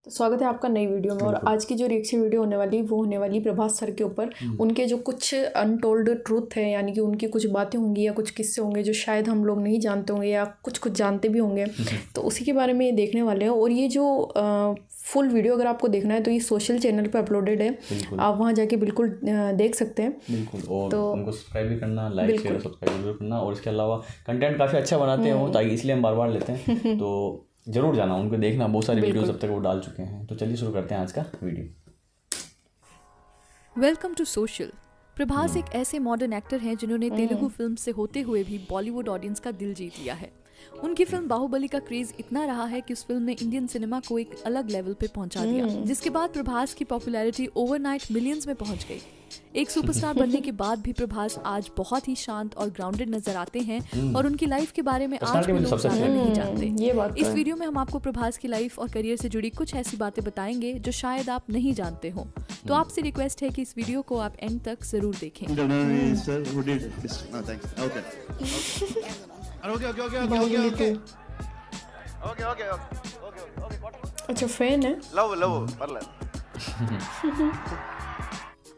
तो स्वागत है आपका नई वीडियो में। और आज की जो रिएक्शन वीडियो होने वाली वो होने वाली प्रभास सर के ऊपर। उनके जो कुछ अनटोल्ड ट्रूथ है, यानी कि उनकी कुछ बातें होंगी या कुछ किस्से होंगे जो शायद हम लोग नहीं जानते होंगे या कुछ जानते भी होंगे, तो उसी के बारे में देखने वाले हैं। और ये जो फुल वीडियो अगर आपको देखना है तो ये सोशल चैनल पे अपलोडेड है, आप वहाँ जाके बिल्कुल देख सकते हैं। बिल्कुल। और तो उनको सब्सक्राइब भी करना, लाइक शेयर सब्सक्राइब भी करना। और इसके अलावा कंटेंट काफ़ी अच्छा बनाते हैं वो, ताकि इसलिए हम बार बार लेते हैं। तो जरूर जाना, उनको देखना, बहुत सारी वीडियोस अब तक वो डाल चुके हैं। तो चलिए शुरू करते हैं आज का video. Welcome to social. Prabhas एक ऐसे मॉडर्न एक्टर हैं जिन्होंने तेलुगु फिल्म से होते हुए भी बॉलीवुड ऑडियंस का दिल जीत लिया है। उनकी फिल्म बाहुबली का क्रेज इतना रहा है कि उस फिल्म ने इंडियन सिनेमा को एक अलग लेवल पे पहुंचा दिया, जिसके बाद प्रभास की पॉपुलैरिटी ओवरनाइट मिलियंस में पहुंच गई। एक सुपरस्टार बनने के बाद भी प्रभास आज बहुत ही शांत और ग्राउंडेड नजर आते हैं और उनकी लाइफ के बारे में आज भी लोग ज्यादा नहीं जानते। इस वीडियो में हम आपको प्रभास की लाइफ और करियर से जुड़ी कुछ ऐसी बातें बताएंगे जो शायद आप नहीं जानते हो। तो आपसे रिक्वेस्ट है कि इस वीडियो को आप एंड तक जरूर देखें। अच्छा, फैन है।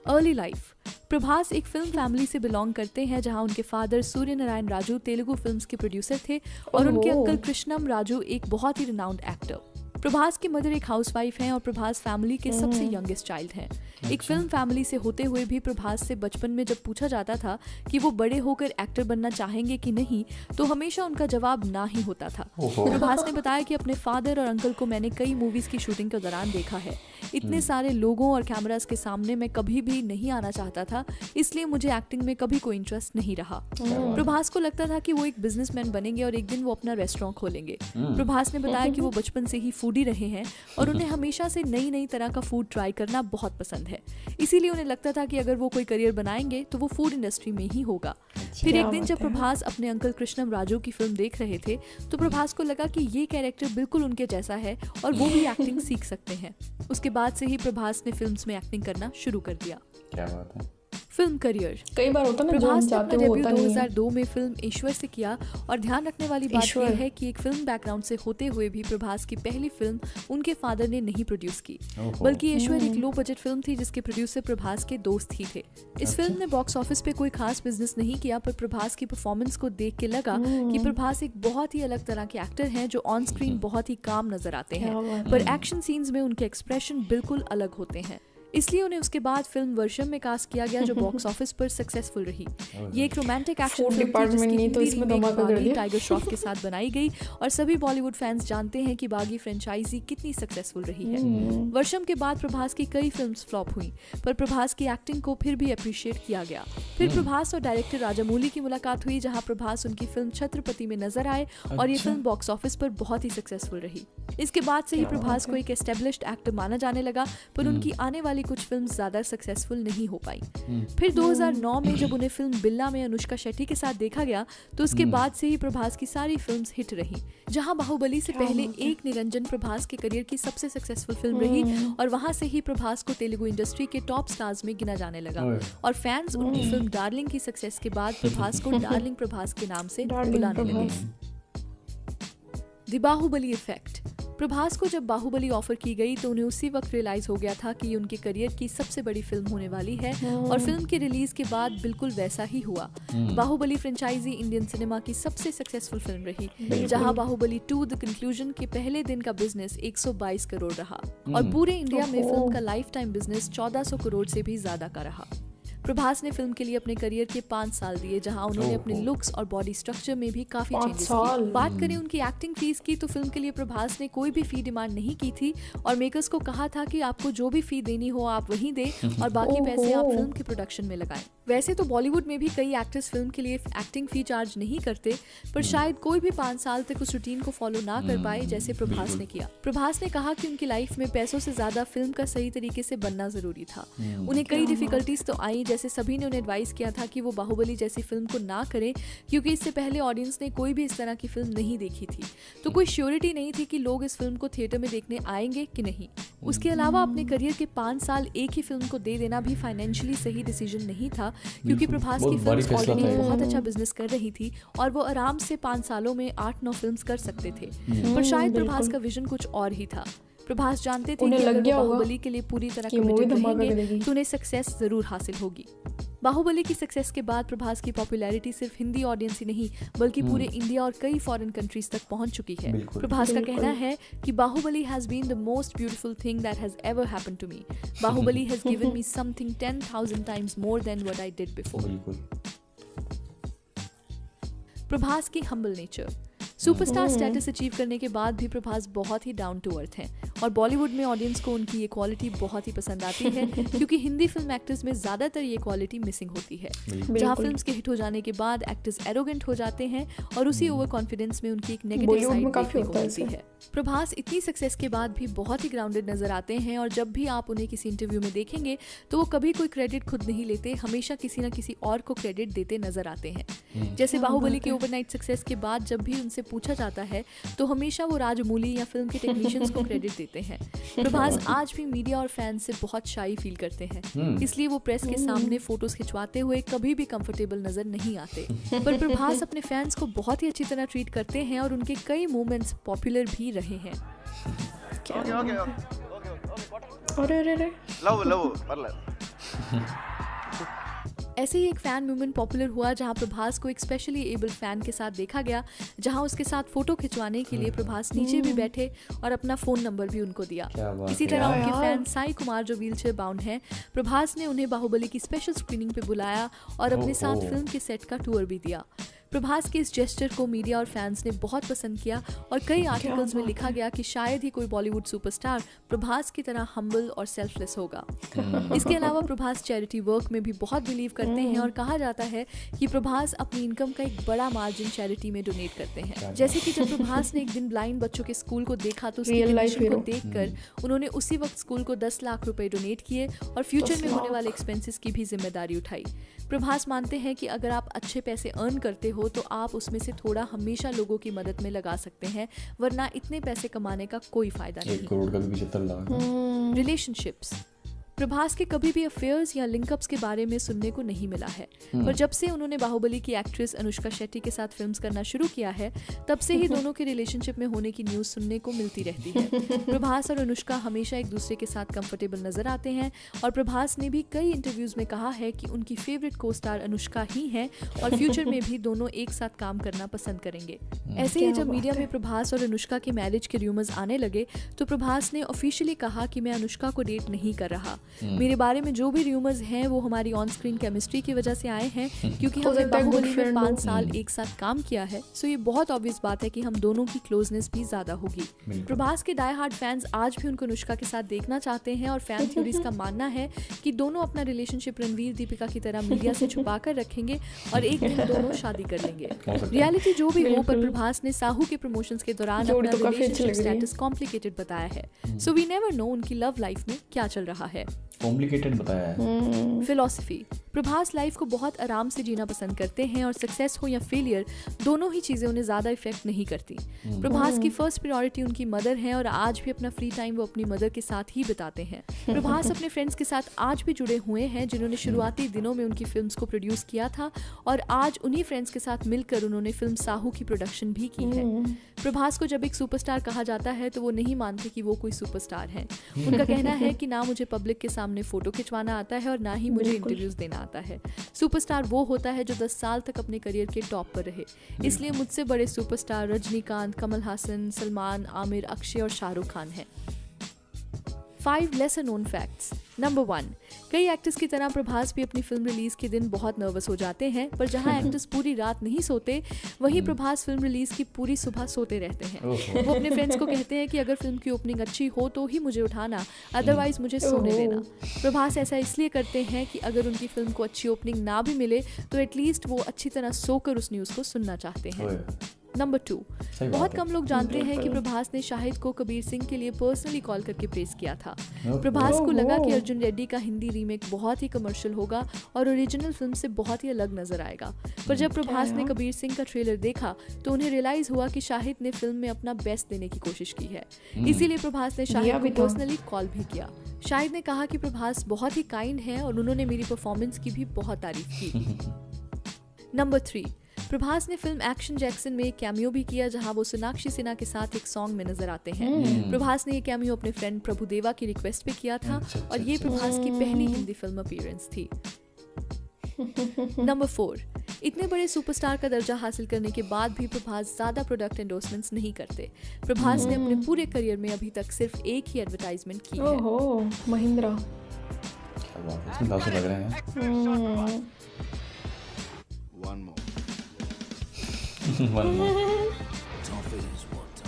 Early life. प्रभास एक फिल्म फैमिली से बिलोंग करते हैं जहां उनके फादर सूर्य नारायण राजू तेलुगु फिल्म्स के प्रोड्यूसर थे और उनके अंकल कृष्णम राजू एक बहुत ही रिनाउंड एक्टर। प्रभास की मदर एक हाउसवाइफ हैं और प्रभास फैमिली के सबसे यंगेस्ट चाइल्ड हैं। एक फिल्म फैमिली से होते हुए भी प्रभास से बचपन में जब पूछा जाता था कि वो बड़े होकर एक्टर बनना चाहेंगे कि नहीं, तो हमेशा उनका जवाब ना ही होता था। प्रभास ने बताया कि अपने फादर और अंकल को मैंने कई मूवीज की शूटिंग के दौरान देखा है। इतने सारे लोगों और कैमरास के सामने मैं कभी भी नहीं आना चाहता था, इसलिए मुझे एक्टिंग में कभी कोई इंटरेस्ट नहीं रहा। प्रभास को लगता था कि वो एक बिजनेसमैन बनेंगे और एक दिन वो अपना रेस्टोरेंट खोलेंगे। प्रभास ने बताया कि वो बचपन से ही फूडी रहे हैं और उन्हें हमेशा से नई नई तरह का फूड ट्राई करना बहुत पसंद है, इसीलिए उन्हें लगता था कि अगर वो कोई करियर बनाएंगे तो वो फूड इंडस्ट्री में ही होगा। फिर एक दिन जब प्रभास अपने अंकल कृष्णम राजू की फिल्म देख रहे थे तो प्रभास को लगा कि ये कैरेक्टर बिल्कुल उनके जैसा है और वो भी एक्टिंग सीख सकते हैं। उसके बाद से ही प्रभास ने फिल्म्स में एक्टिंग करना शुरू कर दिया। क्या बात है। Film career. कई बार होता ना, प्रभास ने अपना डेब्यू 2002 में फिल्म ईश्वर से किया और ध्यान रखने वाली बात यह है कि एक फिल्म बैकग्राउंड से होते हुए भी प्रभास की पहली फिल्म उनके फादर ने नहीं प्रोड्यूस की, बल्कि ईश्वर एक लो बजट फिल्म थी जिसके प्रोड्यूसर प्रभास के दोस्त ही थे। इस फिल्म ने बॉक्स ऑफिस पे कोई खास बिजनेस नहीं किया, पर प्रभास की परफॉर्मेंस को देख के लगा कि प्रभास एक बहुत ही अलग तरह के एक्टर हैं जो ऑन स्क्रीन बहुत ही काम नजर आते हैं, पर एक्शन सीन्स में उनके एक्सप्रेशन बिल्कुल अलग होते हैं। इसलिए उन्हें उसके बाद फिल्म वर्षम में कास्ट किया गया जो बॉक्स ऑफिस पर सक्सेसफुल रही। ये एक रोमांटिक एक्शन फिल्म थी जिसकी टाइगर श्रॉफ के साथ बनाई गई और सभी बॉलीवुड फैंस जानते हैं कि बागी फ्रेंचाइजी कितनी सक्सेसफुल रही है। वर्षम के बाद प्रभास की कई फिल्म्स फ्लॉप हुई, पर प्रभास की एक्टिंग को फिर भी अप्रिशिएट किया गया। फिर प्रभास और डायरेक्टर राजामौली की मुलाकात हुई जहां प्रभास उनकी फिल्म छत्रपति में नजर आए और ये फिल्म बॉक्स ऑफिस पर बहुत ही सक्सेसफुल रही। इसके बाद से ही प्रभास को एक एस्टेब्लिश्ड एक्टर माना जाने लगा, पर उनकी आने वाली कुछ फिल्म्स ज्यादा सक्सेसफुल नहीं हो पाई। फिर 2009 में जब उन्हें फिल्म बिल्ला में अनुष्का शेट्टी के साथ देखा गया तो उसके बाद से ही प्रभास की सारी फिल्म्स हिट रही। जहां बाहुबली से पहले एक निरंजन प्रभास के करियर की सबसे सक्सेसफुल फिल्म रही और वहां से ही प्रभास को तेलुगु इंडस्ट्री के टॉप स्टार्स में गिना जाने लगा और फैंस उनकी फिल्म डार्लिंग की सक्सेस के बाद प्रभास को डार्लिंग प्रभास के नाम से बुलाने लगे। The Baahubali effect. प्रभास को जब बाहुबली ऑफर की गई तो उन्हें उसी वक्त रियलाइज हो गया था कि उनके करियर की सबसे बड़ी फिल्म होने वाली है और फिल्म के रिलीज के बाद बिल्कुल वैसा ही हुआ। बाहुबली फ्रेंचाइजी इंडियन सिनेमा की सबसे सक्सेसफुल फिल्म रही, जहां बाहुबली 2 द कंक्लूजन के पहले दिन का बिजनेस 122 करोड़ रहा और पूरे इंडिया में फिल्म का लाइफ टाइम बिजनेस 1400 करोड़ से भी ज्यादा का रहा। प्रभास ने फिल्म के लिए अपने करियर के 5 साल दिए, जहां उन्होंने अपने लुक्स और बॉडी स्ट्रक्चर में भी काफी चेंजेस किए। बात करें उनकी एक्टिंग फीस की तो फिल्म के लिए प्रभास ने कोई भी फी डिमांड नहीं की थी और मेकर्स को कहा था कि आपको जो भी फी देनी हो आप वहीं दें और बाकी पैसे आप फिल्म के प्रोडक्शन में लगाएं। वैसे तो बॉलीवुड में भी कई एक्टर्स फिल्म के लिए एक्टिंग फी चार्ज नहीं करते, पर शायद कोई भी 5 साल तक उस रूटीन को फॉलो ना कर पाए जैसे प्रभास ने किया। प्रभास ने कहा कि उनकी लाइफ में पैसों से ज्यादा फिल्म का सही तरीके से बनना जरूरी था। उन्हें कई डिफिकल्टीज तो आई, जैसे सभी ने उन्हें एडवाइस किया था कि वो बाहुबली जैसी फिल्म को ना करें क्योंकि इससे पहले ऑडियंस ने कोई भी इस तरह की फिल्म नहीं देखी थी, तो कोई श्योरिटी नहीं थी कि लोग इस फिल्म को थिएटर में देखने आएंगे कि नहीं। उसके अलावा अपने करियर के 5 साल एक ही फिल्म को दे देना भी फाइनेंशियली सही डिसीजन नहीं था, क्योंकि प्रभास की फिल्म ऑलरेडी बहुत अच्छा बिजनेस कर रही थी और वो आराम से 5 सालों में 8-9 फिल्म्स कर सकते थे, पर शायद प्रभास का विजन कुछ और ही था। प्रभास जानते थे उन्हें कि लग अगर गया वो होगा बाहुबली के लिए पूरी तरह कि मूवी कमिटेड धमाका रहेंगे करेगी। तो उन्हें सक्सेस जरूर हासिल होगी। बाहुबली की सक्सेस के बाद प्रभास की पॉपुलैरिटी सिर्फ हिंदी ऑडियंस ही नहीं बल्कि पूरे इंडिया और कई फॉरेन कंट्रीज तक पहुंच चुकी है। प्रभास का कहना है कि Baahubali has been the most beautiful thing that has ever happened to me. Baahubali has given me something 10,000 times more than what I did before. Prabhas की humble nature. Superstar status achieve करने के बाद भी प्रभास बहुत ही डाउन टू अर्थ हैं और बॉलीवुड में audience को उनकी ये क्वालिटी बहुत ही पसंद आती है क्योंकि हिंदी फिल्म एक्टर्स में ज्यादातर ये क्वालिटी मिसिंग होती है, जहां फिल्म्स के हिट हो जाने के बाद एक्टर्स एरोगेंट हो जाते हैं और उसी ओवर कॉन्फिडेंस में उनकी एक नेगेटिव साइड देखने को मिलती है। प्रभास इतनी सक्सेस के बाद भी बहुत ही ग्राउंडेड नजर आते हैं और जब भी आप उन्हें किसी इंटरव्यू में देखेंगे तो वो कभी कोई क्रेडिट खुद नहीं लेते, हमेशा किसी न किसी और को क्रेडिट देते नजर आते हैं। जैसे बाहुबली की ओवरनाइट सक्सेस के बाद जब भी उनसे पूछा जाता है तो हमेशा वो राजमौली या फिल्म के टेक्नीशियंस को क्रेडिट देते हैं। प्रभास आज भी मीडिया और फैंस से बहुत शाई फील करते हैं, इसलिए वो प्रेस के सामने फोटोज खिंचवाते हुए कभी भी कंफर्टेबल नजर नहीं आते। पर प्रभास अपने फैंस को बहुत ही अच्छी तरह ट्रीट करते हैं और उनके कई मूवमेंट्स पॉपुलर भी रहे हैं। अरे ऐसे ही एक फैन मूवमेंट पॉपुलर हुआ जहां प्रभास को एक स्पेशली एबल फैन के साथ देखा गया, जहां उसके साथ फोटो खिंचवाने के लिए प्रभास नीचे भी बैठे और अपना फोन नंबर भी उनको दिया। इसी तरह उनके फैन साई कुमार जो व्हीलचेयर बाउंड हैं, प्रभास ने उन्हें बाहुबली की स्पेशल स्क्रीनिंग पे बुलाया और अपने साथ फिल्म के सेट का टूर भी दिया। प्रभास के इस जेस्चर को मीडिया और फैंस ने बहुत पसंद किया और कई आर्टिकल्स में लिखा गया कि शायद ही कोई बॉलीवुड सुपरस्टार प्रभास की तरह हम्बल और सेल्फलेस होगा। इसके अलावा प्रभास चैरिटी वर्क में भी बहुत बिलीव करते हैं और कहा जाता है कि प्रभास अपनी इनकम का एक बड़ा मार्जिन चैरिटी में डोनेट करते हैं। जैसे कि जब प्रभास ने एक दिन ब्लाइंड बच्चों के स्कूल को देखा तो उसकी कंडीशन को देखकर उन्होंने उसी वक्त स्कूल को 10 लाख रुपए डोनेट किए और फ्यूचर में होने वाले एक्सपेंसेस की भी जिम्मेदारी उठाई। प्रभास मानते हैं कि अगर आप अच्छे पैसे अर्न करते हो तो आप उसमें से थोड़ा हमेशा लोगों की मदद में लगा सकते हैं, वरना इतने पैसे कमाने का कोई फायदा नहीं। 1 करोड़ का भी 75 लाख। रिलेशनशिप्स। प्रभास के कभी भी अफेयर्स या लिंकअप्स के बारे में सुनने को नहीं मिला है, पर जब से उन्होंने बाहुबली की एक्ट्रेस अनुष्का शेट्टी के साथ फिल्म्स करना शुरू किया है तब से ही दोनों के रिलेशनशिप में होने की न्यूज़ सुनने को मिलती रहती है। प्रभास और अनुष्का हमेशा एक दूसरे के साथ कंफर्टेबल नजर आते हैं और प्रभास ने भी कई इंटरव्यूज में कहा है कि उनकी फेवरेट को स्टार अनुष्का ही है और फ्यूचर में भी दोनों एक साथ काम करना पसंद करेंगे। ऐसे ही जब मीडिया में प्रभास और अनुष्का के मैरिज के र्यूमर्स आने लगे तो प्रभास ने ऑफिशियली कहा कि मैं अनुष्का को डेट नहीं कर रहा, मेरे बारे में जो भी र्यूमर्स हैं वो हमारी ऑन स्क्रीन केमिस्ट्री की वजह से आए हैं क्योंकि हमने बाहुबली में 5 साल एक साथ काम किया है, सो ये बहुत ऑब्वियस बात है कि हम दोनों की क्लोजनेस भी ज्यादा होगी। प्रभास के डाई हार्ड फैंस आज भी उनको अनुष्का के साथ देखना चाहते हैं और फैन थ्योरीज का मानना है कि दोनों अपना रिलेशनशिप रणवीर दीपिका की तरह मीडिया से छुपा कर रखेंगे और एक दिन दोनों शादी कर लेंगे। रियलिटी जो भी हो, पर प्रभास ने साहू के प्रमोशंस के दौरान अपना रिलेशनशिप स्टेटस कॉम्प्लिकेटेड बताया है, सो वी नेवर नो उनकी लव लाइफ में क्या चल रहा है। कॉम्प्लिकेटेड बताया है। फिलॉसफी। प्रभास लाइफ को बहुत आराम से जीना पसंद करते हैं और सक्सेस हो या फेलियर दोनों ही चीजें उन्हें ज्यादा इफेक्ट नहीं करती। प्रभास की फर्स्ट प्रायोरिटी उनकी मदर है और आज भी अपना फ्री टाइम वो अपनी मदर के साथ ही बिताते हैं। प्रभास अपने फ्रेंड्स के साथ आज भी जुड़े हुए हैं जिन्होंने शुरुआती दिनों में उनकी फिल्म्स को प्रोड्यूस किया था और आज उन्हीं फ्रेंड्स के साथ मिलकर उन्होंने फिल्म साहू की प्रोडक्शन भी की है। प्रभास को जब एक सुपरस्टार कहा जाता है तो वो नहीं मानते कि वो कोई सुपरस्टार है। उनका कहना है कि ना मुझे पब्लिक के सामने फोटो खिंचवाना आता है और ना ही मुझे इंटरव्यूज देना आता है। सुपरस्टार वो होता है जो 10 साल तक अपने करियर के टॉप पर रहे, इसलिए मुझसे बड़े सुपरस्टार रजनीकांत, कमल हासन, सलमान, आमिर, अक्षय और शाहरुख खान हैं। 5 lesser known facts। नंबर 1, कई एक्टर्स की तरह प्रभास भी अपनी फिल्म रिलीज के दिन बहुत नर्वस हो जाते हैं, पर जहां एक्टर्स पूरी रात नहीं सोते वहीं प्रभास फिल्म रिलीज की पूरी सुबह सोते रहते हैं। वो अपने फ्रेंड्स को कहते हैं कि अगर फिल्म की ओपनिंग अच्छी हो तो ही मुझे उठाना, अदरवाइज मुझे सोने देना। प्रभास ऐसा इसलिए करते हैं कि अगर उनकी फिल्म को अच्छी ओपनिंग ना भी मिले तो एटलीस्ट वो अच्छी तरह सोकर उस न्यूज़ को सुनना चाहते हैं। नंबर 2, बहुत कम लोग जानते हैं कि प्रभास ने शाहिद को कबीर सिंह के लिए पर्सनली कॉल करके प्रेज किया था। प्रभास को लगा कि अर्जुन रेड्डी का हिंदी रीमेक बहुत ही कमर्शियल होगा और ओरिजिनल फिल्म से बहुत ही अलग नजर आएगा, पर जब प्रभास ने कबीर सिंह का ट्रेलर देखा तो उन्हें रियलाइज हुआ कि शाहिद ने फिल्म में अपना बेस्ट देने की कोशिश की है, इसीलिए प्रभास ने शाहिद को पर्सनली कॉल भी किया। शाहिद ने कहा कि प्रभास बहुत ही काइंड है और उन्होंने मेरी परफॉर्मेंस की भी बहुत तारीफ की। नंबर 3, प्रभास ने फिल्म एक्शन जैक्सन में एक कैमियो भी किया जहां वो सोनाक्षी सिन्हा के साथ एक सॉन्ग में नजर आते हैं। प्रभास ने ये कैमियो अपने फ्रेंड प्रभुदेवा की रिक्वेस्ट पे किया था और ये प्रभास की पहली हिंदी फिल्म अपीयरेंस थी। नंबर 4, इतने बड़े सुपरस्टार का दर्जा हासिल करने के बाद भी प्रभास ज्यादा प्रोडक्ट एंडोर्समेंट्स नहीं करते। प्रभास ने अपने पूरे करियर में अभी तक सिर्फ एक ही एडवर्टाइजमेंट की है। ओहो, महिंद्रा। क्या बात है, इसमें पैसे लग रहे हैं। One more.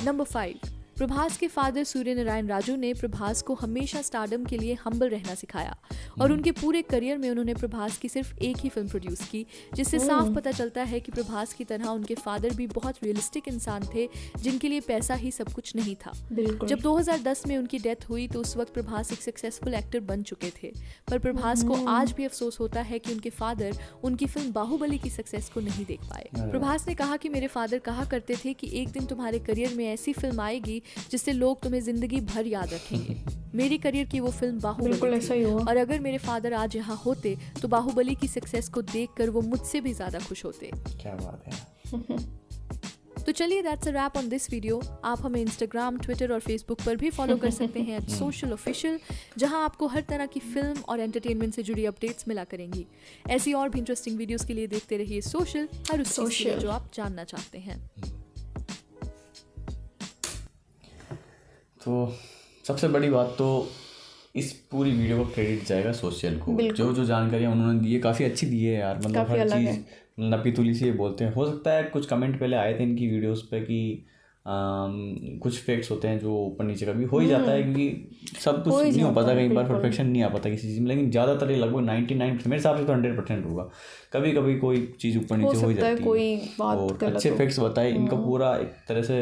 नंबर 5, प्रभास के फादर सूर्य नारायण राजू ने प्रभास को हमेशा स्टारडम के लिए हम्बल रहना सिखाया और उनके पूरे करियर में उन्होंने प्रभास की सिर्फ एक ही फिल्म प्रोड्यूस की, जिससे साफ पता चलता है कि प्रभास की तरह उनके फादर भी बहुत रियलिस्टिक इंसान थे जिनके लिए पैसा ही सब कुछ नहीं था। जब 2010 में उनकी डेथ हुई तो उस वक्त प्रभास एक सक्सेसफुल एक्टर बन चुके थे, पर प्रभास को आज भी अफसोस होता है कि उनके फादर उनकी फिल्म बाहुबली की सक्सेस को नहीं देख पाए। प्रभास ने कहा कि मेरे फादर कहा करते थे कि एक दिन तुम्हारे करियर में ऐसी फिल्म आएगी जिससे लोग तुम्हें जिंदगी भर याद रखेंगे। मेरी करियर की वो फिल्म बाहुबली थी और अगर मेरे फादर आज यहाँ होते तो बाहुबली की सक्सेस को देखकर वो मुझसे भी ज्यादा खुश होते। क्या बात है। तो चलिए, that's a wrap on this video. आप हमें इंस्टाग्राम, ट्विटर और फेसबुक पर भी फॉलो कर सकते हैं @socialofficial, जहां आपको हर तरह की फिल्म और एंटरटेनमेंट से जुड़ी अपडेट्स मिला करेंगी। ऐसी और भी इंटरेस्टिंग वीडियोस के लिए देखते रहिए सोशल, हर उस चीज के लिए जो आप जानना चाहते हैं। तो सबसे बड़ी बात तो इस पूरी वीडियो को क्रेडिट जाएगा सोशल को। जो जानकारियाँ उन्होंने दी है काफ़ी अच्छी दी है यार, मतलब हर चीज़ नपी तुली से बोलते हैं। हो सकता है कुछ कमेंट पहले आए थे इनकी वीडियोस पे कि कुछ फैक्ट्स होते हैं जो ऊपर नीचे कभी हो ही जाता है, क्योंकि सब कुछ नहीं हो पाता, कई बार परफेक्शन नहीं आ पाता किसी चीज़ में, लेकिन ज़्यादातर ये लगभग 99% मेरे हिसाब से तो 100% होगा। कभी कभी कोई चीज़ ऊपर नीचे हो ही जाती है। और अच्छे फैक्ट्स बताए, इनका पूरा एक तरह से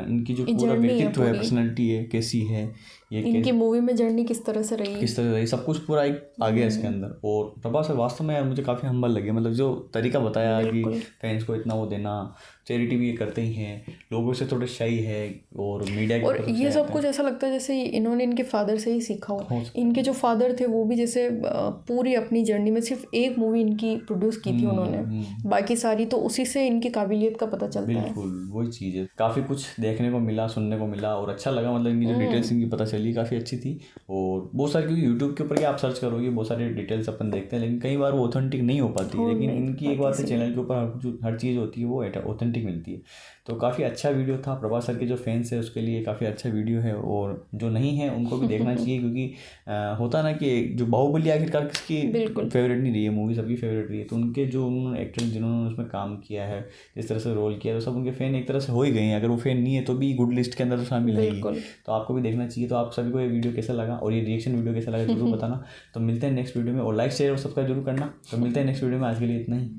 इनकी जो पूरा व्यक्तित्व है, पर्सनैलिटी है, कैसी है, ये इनकी मूवी में जर्नी किस तरह से रही, सब कुछ पूरा एक आ गया इसके अंदर। और प्रभास से वास्तव में यार मुझे काफ़ी हम्बल लगे, मतलब जो तरीका बताया कि फैंस को इतना वो देना, चैरिटी भी ये करते ही हैं, लोगों से थोड़े शाई है और मीडिया के और ये सब कुछ ऐसा लगता है जैसे इन्होंने इनके फादर से ही सीखा हो। इनके जो फादर थे वो भी जैसे पूरी अपनी जर्नी में सिर्फ एक मूवी इनकी प्रोड्यूस की थी उन्होंने, बाकी सारी तो उसी से इनकी काबिलियत का पता चलता है। बिल्कुल वही चीज़ है। काफ़ी कुछ देखने को मिला, सुनने को मिला और अच्छा लगा, मतलब इनकी जो डिटेल्स इनकी पता चली काफ़ी अच्छी थी। और बहुत सारी, क्योंकि यूट्यूब के ऊपर क्या आप सर्च करोगे बहुत सारी डिटेल्स अपन देखते हैं, लेकिन कई बार वो ऑथेंटिक नहीं हो पाती, लेकिन इनकी एक बात है, चैनल के ऊपर हर चीज़ होती है वो ऑथेंटिक मिलती है। तो काफ़ी अच्छा वीडियो था। प्रभास सर के जो फैंस है उसके लिए काफ़ी अच्छा वीडियो है, और जो नहीं है उनको भी देखना चाहिए, क्योंकि होता ना कि जो बाहुबली आखिरकार किसकी फेवरेट नहीं रही है, मूवी सबकी फेवरेट रही है, तो उनके जो उन्होंने एक्टर जिन्होंने उसमें काम किया है, जिस तरह से रोल किया, तो सब उनके फ़ैन एक तरह से हो ही गए हैं। अगर वो फ़ैन नहीं है तो भी गुड लिस्ट के अंदर तो शामिल है, तो आपको भी देखना चाहिए। तो आप सभी को ये वीडियो कैसा लगा और ये रिएक्शन वीडियो कैसा लगा जरूर बताना। तो मिलते हैं नेक्स्ट वीडियो में, और लाइक शेयर और सब्सक्राइब जरूर करना। तो मिलते हैं नेक्स्ट वीडियो में, आज के लिए इतना ही।